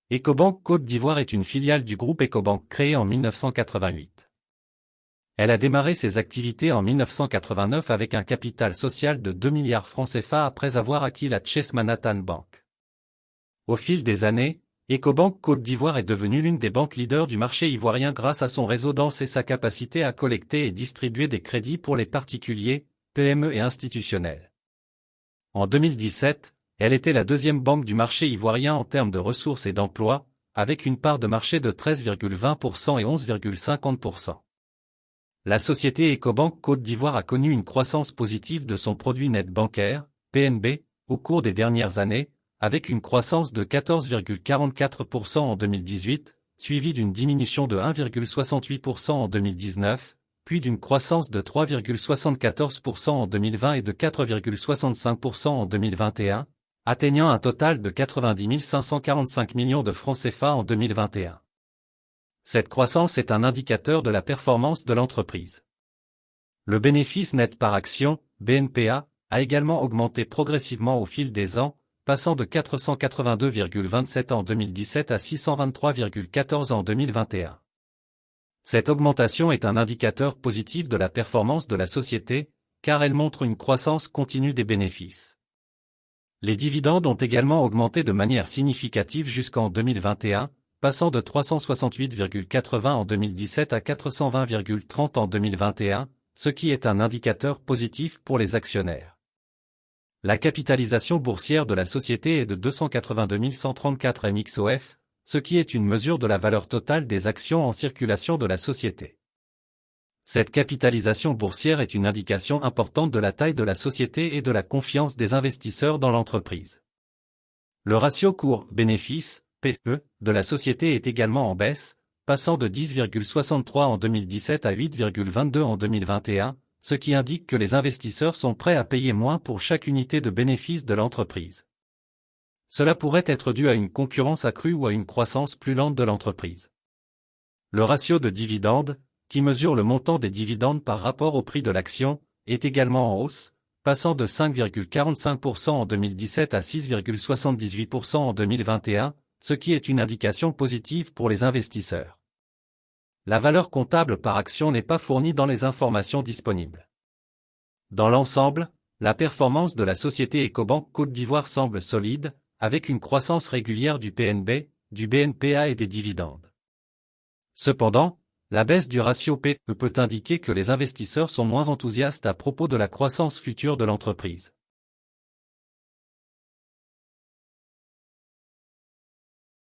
Ecobank Côte d'Ivoire est une filiale du groupe Ecobank créée en 1988. Elle a démarré ses activités en 1989 avec un capital social de 2 milliards francs CFA après avoir acquis la Chase Manhattan Bank. Au fil des années, Ecobank Côte d'Ivoire est devenue l'une des banques leaders du marché ivoirien grâce à son réseau dense et sa capacité à collecter et distribuer des crédits pour les particuliers, PME et institutionnels. En 2017, elle était la deuxième banque du marché ivoirien en termes de ressources et d'emploi, avec une part de marché de 13,20% et 11,50%. La société Ecobank Côte d'Ivoire a connu une croissance positive de son produit net bancaire, PNB, au cours des dernières années, avec une croissance de 14,44% en 2018, suivie d'une diminution de 1,68% en 2019, puis d'une croissance de 3,74% en 2020 et de 4,65% en 2021, atteignant un total de 90 545 millions de francs CFA en 2021. Cette croissance est un indicateur de la performance de l'entreprise. Le bénéfice net par action, BNPA, a également augmenté progressivement au fil des ans, passant de 482,27 en 2017 à 623,14 en 2021. Cette augmentation est un indicateur positif de la performance de la société, car elle montre une croissance continue des bénéfices. Les dividendes ont également augmenté de manière significative jusqu'en 2021, passant de 368,80 en 2017 à 420,30 en 2021, ce qui est un indicateur positif pour les actionnaires. La capitalisation boursière de la société est de 282 134 MXOF, ce qui est une mesure de la valeur totale des actions en circulation de la société. Cette capitalisation boursière est une indication importante de la taille de la société et de la confiance des investisseurs dans l'entreprise. Le ratio cours-bénéfice, PE, de la société est également en baisse, passant de 10,63 en 2017 à 8,22 en 2021, ce qui indique que les investisseurs sont prêts à payer moins pour chaque unité de bénéfice de l'entreprise. Cela pourrait être dû à une concurrence accrue ou à une croissance plus lente de l'entreprise. Le ratio de dividendes, qui mesure le montant des dividendes par rapport au prix de l'action, est également en hausse, passant de 5,45% en 2017 à 6,78% en 2021, ce qui est une indication positive pour les investisseurs. La valeur comptable par action n'est pas fournie dans les informations disponibles. Dans l'ensemble, la performance de la société Ecobank Côte d'Ivoire semble solide, avec une croissance régulière du PNB, du BNPA et des dividendes. Cependant, la baisse du ratio PE peut indiquer que les investisseurs sont moins enthousiastes à propos de la croissance future de l'entreprise.